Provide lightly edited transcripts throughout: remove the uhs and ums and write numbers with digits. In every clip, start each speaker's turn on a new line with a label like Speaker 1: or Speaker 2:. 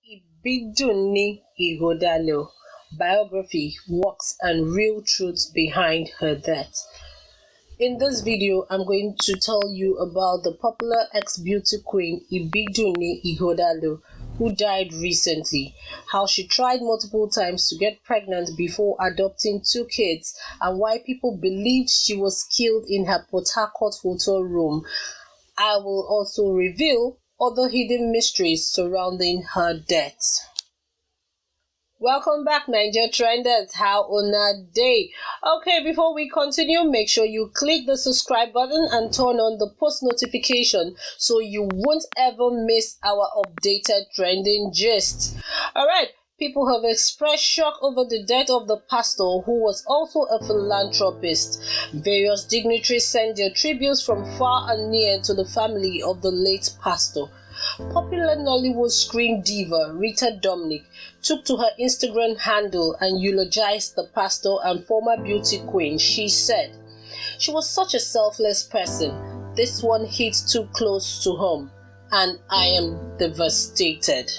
Speaker 1: Ibidunni Ighodalo Biography, Works and Real Truths Behind Her Death. In this video, I'm going to tell you about the popular ex-beauty queen Ibidunni Ighodalo, who died recently, how she tried multiple times to get pregnant before adopting 2 kids, and why people believed she was killed in her Port Harcourt hotel room. I will also reveal other hidden mysteries surrounding her death. Welcome back, Naija Trenders. How on a day? Okay, before we continue, make sure you click the subscribe button and turn on the post notification so you won't ever miss our updated trending gist. Alright, people have expressed shock over the death of the pastor, who was also a philanthropist. Various dignitaries sent their tributes from far and near to the family of the late pastor. Popular Nollywood scream diva Rita Dominic took to her Instagram handle and eulogized the pastor and former beauty queen. She said, "She was such a selfless person. This one hits too close to home, and I am devastated."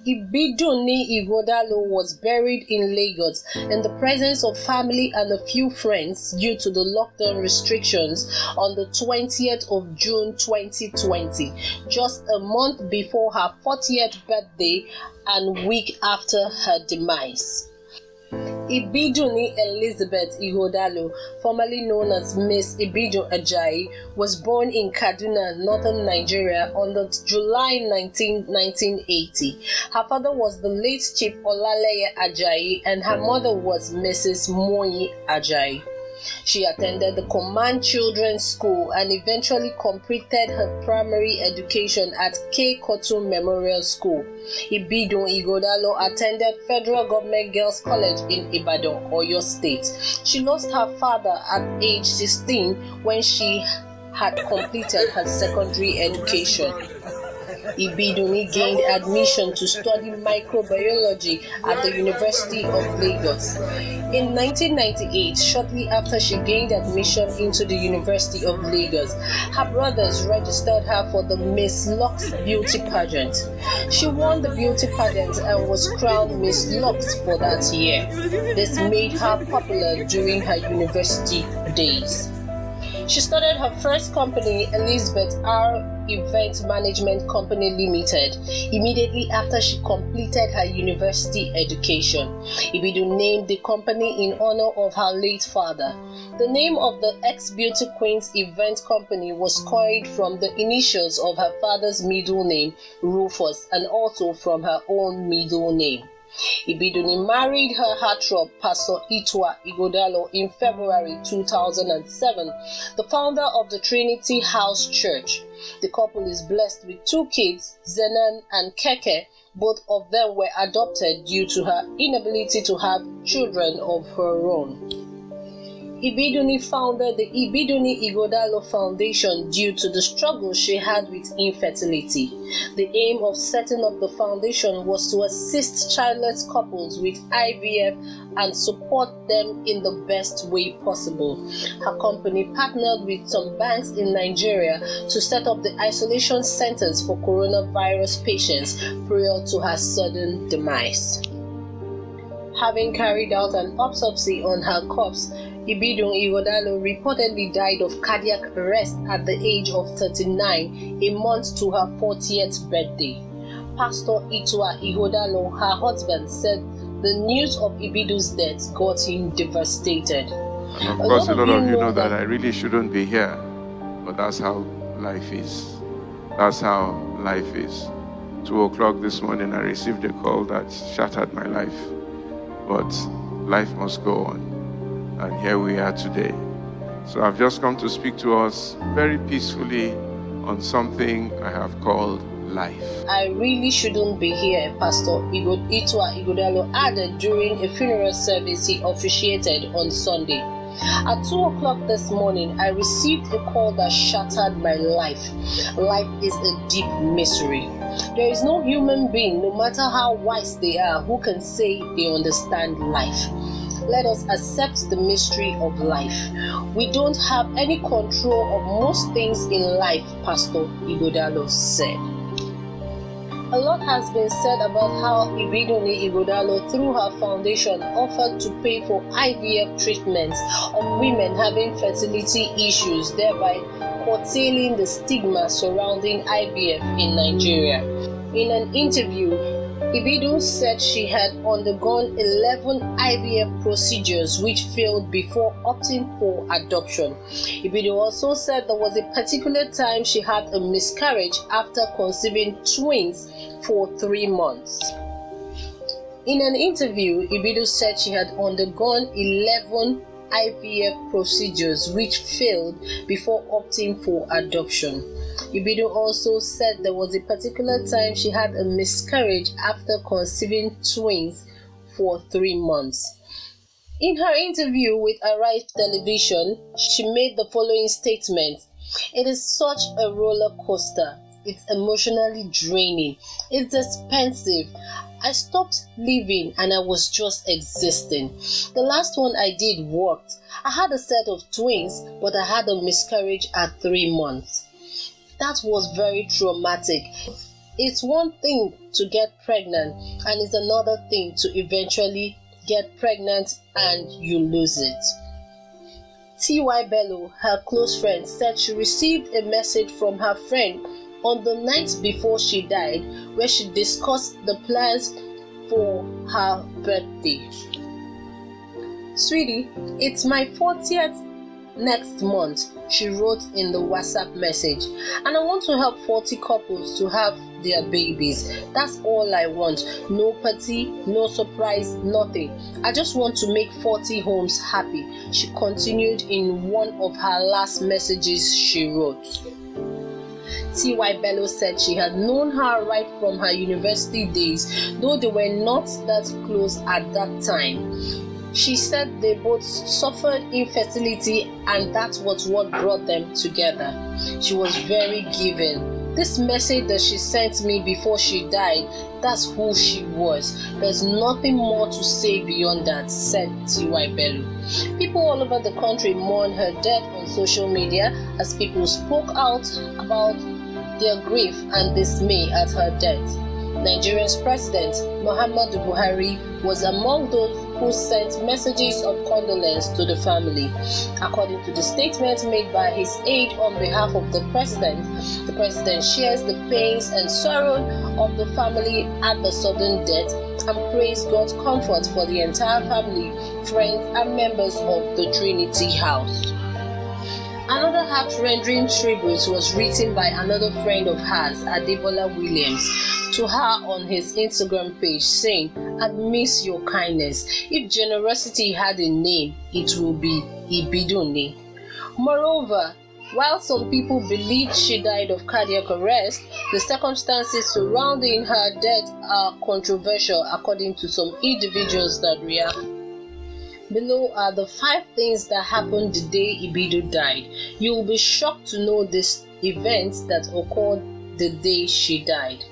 Speaker 1: Ibidunni Ighodalo was buried in Lagos in the presence of family and a few friends due to the lockdown restrictions on the 20th of June 2020, just a month before her 40th birthday and week after her demise. Ibidunni Elizabeth Ighodalo, formerly known as Miss Ibidun Ajayi, was born in Kaduna, northern Nigeria on July 19, 1980. Her father was the late Chief Olaleye Ajayi and her mother was Mrs. Moyi Ajayi. She attended the Command Children's School and eventually completed her primary education at K. Kotun Memorial School. Ibidun Ighodalo attended Federal Government Girls College in Ibadan, Oyo State. She lost her father at age 16 when she had completed her secondary education. Ibidunni gained admission to study microbiology at the University of Lagos. In 1998, shortly after she gained admission into the University of Lagos, her brothers registered her for the Miss Lux beauty pageant. She won the beauty pageant and was crowned Miss Lux for that year. This made her popular during her university days. She started her first company, Elizabeth R. Event Management Company Limited, immediately after she completed her university education. Ibidun named the company in honor of her late father. The name of the ex-beauty queen's event company was coined from the initials of her father's middle name, Rufus, and also from her own middle name. Ibidunni married her heartthrob, Pastor Ibidun Ighodalo, in February 2007, the founder of the Trinity House Church. The couple is blessed with 2 kids, Zenan and Keke. Both of them were adopted due to her inability to have children of her own. Ibidunni founded the Ibidunni Ighodalo Foundation due to the struggle she had with infertility. The aim of setting up the foundation was to assist childless couples with IVF and support them in the best way possible. Her company partnered with some banks in Nigeria to set up the isolation centers for coronavirus patients prior to her sudden demise. Having carried out an autopsy on her corpse, Ibidun Ighodalo reportedly died of cardiac arrest at the age of 39, a month to her 40th birthday. Pastor Ibidun Ighodalo, her husband, said the news of Ibidun's death got him devastated.
Speaker 2: And of course, a lot of you know that I really shouldn't be here, but that's how life is. That's how life is. 2 o'clock this morning, I received a call that shattered my life, but life must go on. And here we are today. So I've just come to speak to us very peacefully on something I have called life.
Speaker 1: I really shouldn't be here, Pastor Ibidun Ighodalo added during a funeral service he officiated on Sunday. At 2 o'clock this morning, I received a call that shattered my life. Life is a deep mystery. There is no human being, no matter how wise they are, who can say they understand life. Let us accept the mystery of life. We don't have any control of most things in life, Pastor Ighodalo said. A lot has been said about how Ibidunni Ighodalo, through her foundation, offered to pay for IVF treatments of women having fertility issues, thereby curtailing the stigma surrounding IVF in Nigeria. In an interview, Ibidun said she had undergone 11 IVF procedures which failed before opting for adoption. Ibidun also said there was a particular time she had a miscarriage after conceiving twins for 3 months. In an interview, Ibidun said she had undergone 11 IVF procedures which failed before opting for adoption. Ibidun also said there was a particular time she had a miscarriage after conceiving twins for 3 months. In her interview with Arise Television, she made the following statement: "It is such a roller coaster. It's emotionally draining. It's expensive. I stopped living and I was just existing. The last one I did worked. I had a set of twins, but I had a miscarriage at 3 months. That was very traumatic. It's one thing to get pregnant, and it's another thing to eventually get pregnant and you lose it." T.Y. Bello, her close friend, said she received a message from her friend on the night before she died, where she discussed the plans for her birthday. "Sweetie, it's my 40th next month," she wrote in the WhatsApp message, "and I want to help 40 couples to have their babies. That's all I want. No party, no surprise, nothing. I just want to make 40 homes happy," she continued in one of her last messages she wrote. T.Y. Bello said she had known her right from her university days, though they were not that close at that time. She said they both suffered infertility and that was what brought them together. She was very giving. This message that she sent me before she died, that's who she was. There's nothing more to say beyond that, said T.Y. Bello. People all over the country mourned her death on social media as people spoke out about their grief and dismay at her death. Nigeria's President Muhammadu Buhari was among those who sent messages of condolence to the family. According to the statement made by his aide on behalf of the President shares the pains and sorrow of the family at the sudden death and prays God's comfort for the entire family, friends, and members of the Trinity House. Another heart-rending tribute was written by another friend of hers, Adebola Williams, to her on his Instagram page, saying, "I miss your kindness. If generosity had a name, it will be Ibidunni." Moreover, while some people believed she died of cardiac arrest, the circumstances surrounding her death are controversial according to some individuals that react. Below are the 5 things that happened the day Ibidun died. You will be shocked to know these events that occurred the day she died.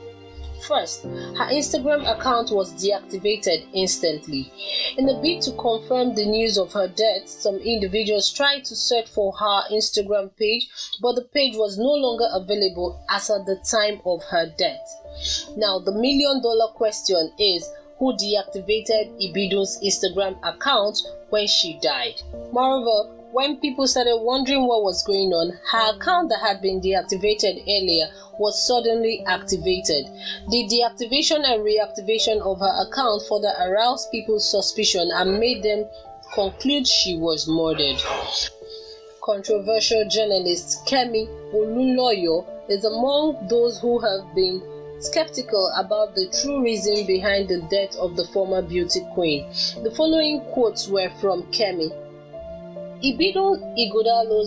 Speaker 1: First, her Instagram account was deactivated instantly. In a bid to confirm the news of her death, some individuals tried to search for her Instagram page, but the page was no longer available as at the time of her death. Now, the million-dollar question is, who deactivated Ibidun's Instagram account when she died? Moreover, when people started wondering what was going on, her account that had been deactivated earlier was suddenly activated. The deactivation and reactivation of her account further aroused people's suspicion and made them conclude she was murdered. Controversial journalist Kemi Olunloyo is among those who have been skeptical about the true reason behind the death of the former beauty queen. The following quotes were from Kemi. "Ibidun Ighodalo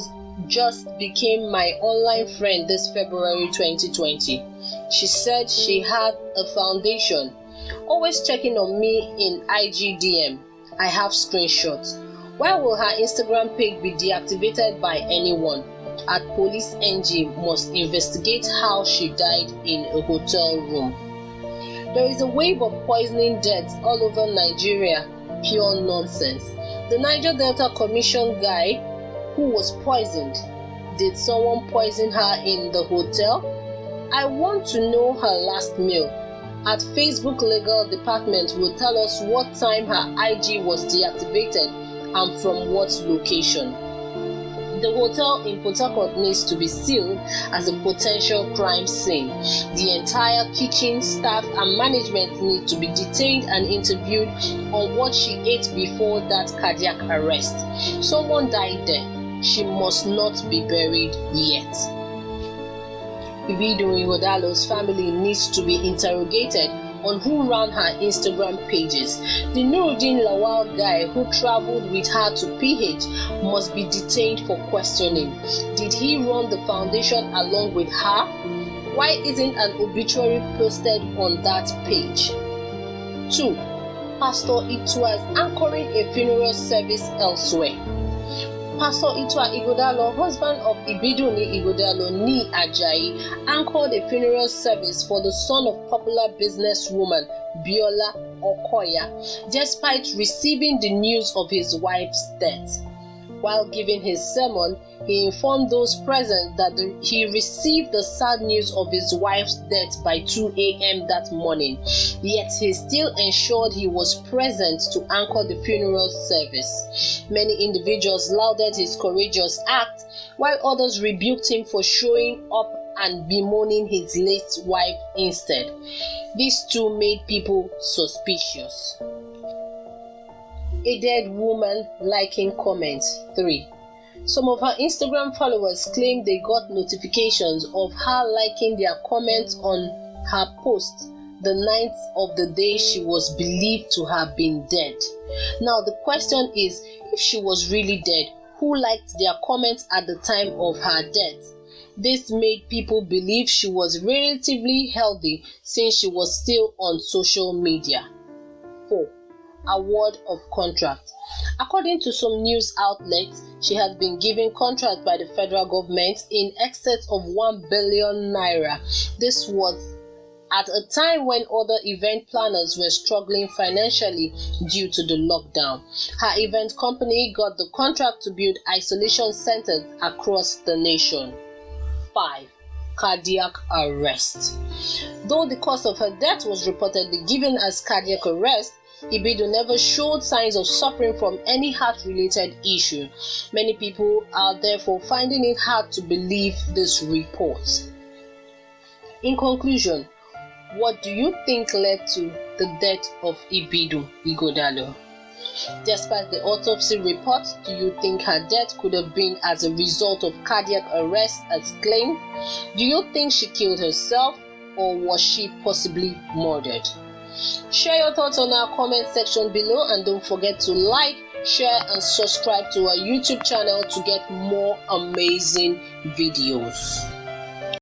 Speaker 1: just became my online friend this February 2020. She said she had a foundation, always checking on me in IGDM. I have screenshots. Why will her Instagram page be deactivated by anyone? At Police NG must investigate how she died in a hotel room." There is a wave of poisoning deaths all over Nigeria. Pure nonsense. The Niger Delta Commission guy who was poisoned. Did someone poison her in the hotel? I want to know her last meal. at Facebook Legal Department will tell us what time her IG was deactivated and from what location. The hotel in Port Harcourt needs to be sealed as a potential crime scene. The entire kitchen, staff and management need to be detained and interviewed on what she ate before that cardiac arrest. Someone died there. She must not be buried yet. Ibidun Ighodalo's family needs to be interrogated on who ran her Instagram pages. The Nuruddin Lawal guy who traveled with her to PH must be detained for questioning. Did he run the foundation along with her? Why isn't an obituary posted on that page? 2. Pastor Itwa is anchoring a funeral service elsewhere. Pastor Ibidun Ighodalo, husband of Ibidunni Ighodalo Ni Ajayi, anchored a funeral service for the son of popular businesswoman Biola Okoya, despite receiving the news of his wife's death. While giving his sermon, he informed those present that he received the sad news of his wife's death by 2 a.m. that morning, yet he still ensured he was present to anchor the funeral service. Many individuals lauded his courageous act, while others rebuked him for showing up and bemoaning his late wife instead. These two made people suspicious. A dead woman liking comments. 3. Some of her Instagram followers claimed they got notifications of her liking their comments on her post the night of the day she was believed to have been dead. Now the question is, if she was really dead, who liked their comments at the time of her death? This made people believe she was relatively healthy since she was still on social media. 4. Award of contract. According to some news outlets, she has been given contract by the federal government in excess of 1 billion naira. This was at a time when other event planners were struggling financially due to the lockdown. Her event company got the contract to build isolation centers across the nation. 5. Cardiac arrest. Though the cause of her death was reportedly given as cardiac arrest, Ibidun never showed signs of suffering from any heart-related issue. Many people are therefore finding it hard to believe this report. In conclusion, what do you think led to the death of Ibidun Ighodalo? Despite the autopsy report, do you think her death could have been as a result of cardiac arrest as claimed? Do you think she killed herself, or was she possibly murdered? Share your thoughts on our comment section below, and don't forget to like, share and subscribe to our YouTube channel to get more amazing videos.